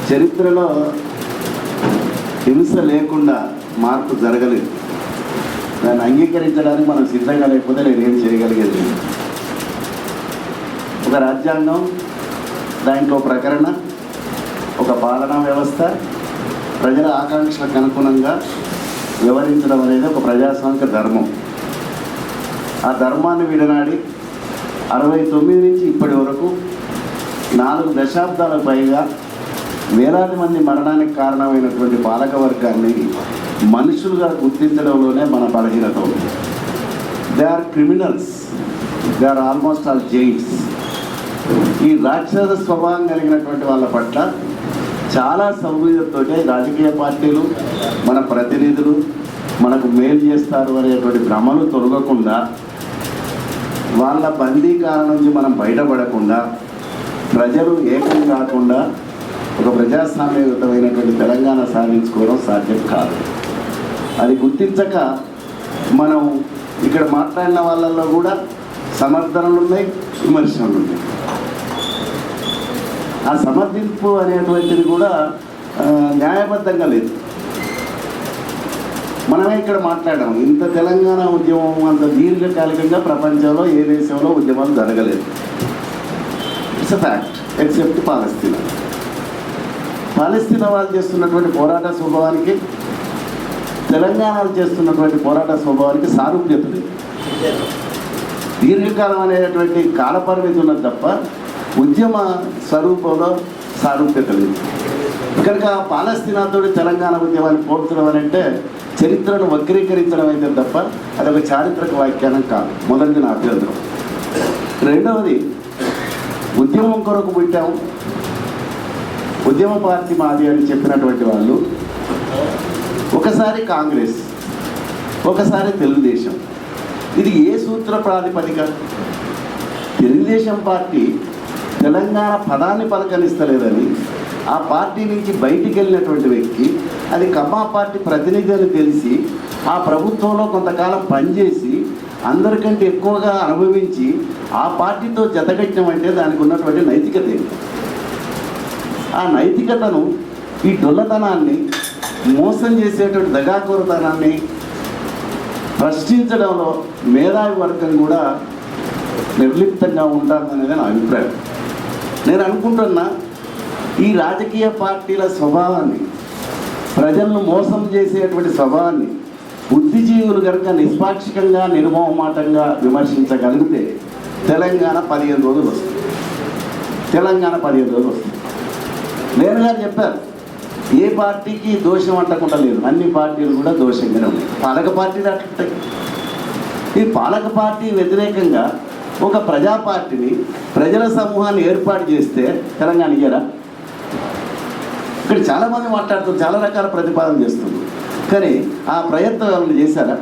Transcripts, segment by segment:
చరిత్రలో హింస లేకుండా మార్పు జరగలేదు. దాన్ని అంగీకరించడానికి మనం సిద్ధంగా లేకపోతే నేనేం చేయగలిగేది. ఒక రాజ్యాంగం, దాంట్లో ప్రకరణ, ఒక పాలనా వ్యవస్థ, ప్రజల ఆకాంక్షలకు అనుగుణంగా వ్యవహరించడం అనేది ఒక ప్రజాస్వామిక ధర్మం. ఆ ధర్మాన్ని విడనాడి 69 నుంచి ఇప్పటి వరకు 4 దశాబ్దాలకు పైగా వేలాది మంది మరణానికి కారణమైనటువంటి పాలక వర్గాన్ని మనుషులుగా గుర్తించడంలోనే మన బలహీనత ఉంది. They are criminals, they are almost all giants. ఈ రాక్షస స్వభావం కలిగినటువంటి వాళ్ళ పట్ల చాలా సౌకర్యంతో రాజకీయ పార్టీలు, మన ప్రతినిధులు మనకు మేలు చేస్తారు అనేటువంటి భ్రమలు తొలగకుండా, వాళ్ళ బందీకాలం నుంచి మనం బయటపడకుండా, ప్రజలు ఏకం కాకుండా ఒక ప్రజాస్వామ్యయుతమైనటువంటి తెలంగాణ సాధించుకోవడం సాధ్యం కాదు. అది గుర్తించక మనం ఇక్కడ మాట్లాడిన వాళ్ళల్లో కూడా సమర్థనలు ఉన్నాయి, విమర్శనలు ఉన్నాయి. ఆ సమర్థింపు అనేటువంటిది కూడా న్యాయబద్ధంగా లేదు. మనమే ఇక్కడ మాట్లాడాము, ఇంత తెలంగాణ ఉద్యమం అంత దీర్ఘకాలికంగా ప్రపంచంలో ఏ దేశంలో ఉద్యమాలు జరగలేదు. ఇట్స్ అ ఫ్యాక్ట్, ఎక్సెప్ట్ పాలస్తీనా. పాలస్తీనా వాళ్ళు చేస్తున్నటువంటి పోరాట స్వభావానికి, తెలంగాణలో చేస్తున్నటువంటి పోరాట స్వభావానికి సారూప్యత లేదు. దీర్ఘకాలం అనేటువంటి కాలపరిమితి ఉన్నది తప్ప ఉద్యమ స్వరూపంలో సారూప్యత లేదు. కనుక పాలస్తీనాతో తెలంగాణ ఉద్యమాన్ని పోల్చడం అని అంటే చరిత్రను వక్రీకరించడం అయితే తప్ప అదొక చారిత్రక వ్యాఖ్యానం కాదు. మొదటిది నా అభ్యంతరం. రెండవది, ఉద్యమం కొరకు పుట్టాము, ఉద్యమ పార్టీ మాది అని చెప్పినటువంటి వాళ్ళు ఒకసారి కాంగ్రెస్, ఒకసారి తెలుగుదేశం. ఇది ఏ సూత్ర ప్రాతిపదిక? తెలుగుదేశం పార్టీ తెలంగాణ పదాన్ని పలకనిస్తలేదని ఆ పార్టీ నుంచి బయటికి వెళ్ళినటువంటి వ్యక్తి, అది కమ్మా పార్టీ ప్రతినిధి అని తెలిసి ఆ ప్రభుత్వంలో కొంతకాలం పనిచేసి అందరికంటే ఎక్కువగా అనుభవించి ఆ పార్టీతో జతకట్టినామంటే దానికి ఉన్నటువంటి నైతికత ఏంటి? ఆ నైతికతను, ఈ డొల్లతనాన్ని, మోసం చేసేటువంటి దగాకోరతనాన్ని ప్రశ్నించడంలో మేధావి వర్గం కూడా నిర్లిప్తంగా ఉంటారనేది నా అభిప్రాయం. నేను అనుకుంటున్నా, ఈ రాజకీయ పార్టీల స్వభావాన్ని, ప్రజలను మోసం చేసేటువంటి స్వభావాన్ని బుద్ధిజీవులు కనుక నిష్పాక్షికంగా నిర్మోహమాటంగా విమర్శించగలిగితే తెలంగాణ 15 రోజులు వస్తుంది. తెలంగాణ 15 రోజులు వస్తుంది. నేను గారు చెప్పారు, ఏ పార్టీకి దోషం అంటకుండా లేదు, అన్ని పార్టీలు కూడా దోషంగానే ఉన్నాయి. పాలక పార్టీలు అట్లుంటాయి. ఈ పాలక పార్టీ వ్యతిరేకంగా ఒక ప్రజా పార్టీని, ప్రజల సమూహాన్ని ఏర్పాటు చేస్తే తెలంగాణ ఇయ్యరా? ఇక్కడ చాలామంది మాట్లాడుతున్నారు, చాలా రకాల ప్రతిపాదన చేస్తున్నారు, కానీ ఆ ప్రయత్నం ఏమైనా చేశారా?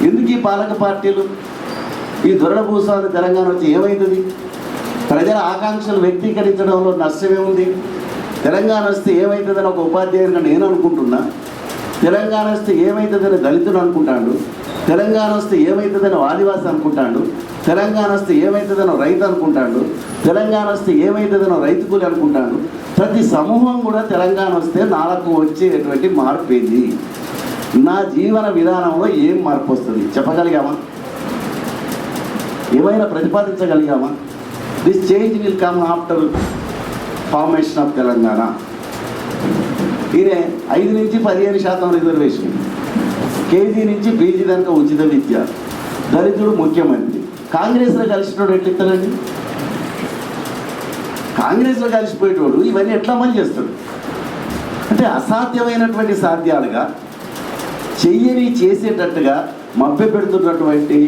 ఎందుకు ఈ పాలక పార్టీలు ఈ దొరడభూసాలు తెలంగాణ వచ్చి ఏమవుతుంది? ప్రజల ఆకాంక్షలు వ్యక్తీకరించడంలో నష్టమేముంది? తెలంగాణ వస్తే ఏమవుతుందని ఒక ఉపాధ్యాయునిగా నేను అనుకుంటున్నా. తెలంగాణ వస్తే ఏమవుతుందని దళితుడు అనుకుంటాడు, తెలంగాణ వస్తే ఏమవుతుందని ఆదివాసి అనుకుంటాడు, తెలంగాణ వస్తే ఏమవుతుందని రైతు అనుకుంటాడు, తెలంగాణ వస్తే ఏమవుతుందని రైతు కూలి అనుకుంటాడు. ప్రతి సమూహం కూడా తెలంగాణ వస్తే నాకు వచ్చేటువంటి మార్పు ఏంది, నా జీవన విధానంలో ఏం మార్పు వస్తుంది చెప్పగలిగామా? ఏమైనా ప్రతిపాదించగలిగామా? This change will come after formation of Telangana. ఈయన 5 నుంచి 15% రిజర్వేషన్, కేజీ నుంచి పీజీ దాకా ఉచిత విద్య, దళితుడు ముఖ్యమంత్రి. కాంగ్రెస్లో కలిసినోడు ఎట్లా ఇస్తాడండి? కాంగ్రెస్లో కలిసిపోయేటోడు ఇవన్నీ ఎట్లా అమలు చేస్తాడు? అంటే అసాధ్యమైనటువంటి సాధ్యాలుగా, చెయ్యని చేసేటట్టుగా మభ్య పెడుతున్నటువంటి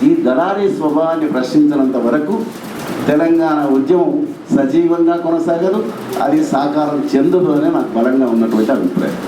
ఈ దళారీ స్వభావాన్ని ప్రశ్నించినంత వరకు తెలంగాణ ఉద్యమం సజీవంగా కొనసాగదు, అది సాకారం చెందదు అనే నాకు బలంగా ఉన్నటువంటి అభిప్రాయం.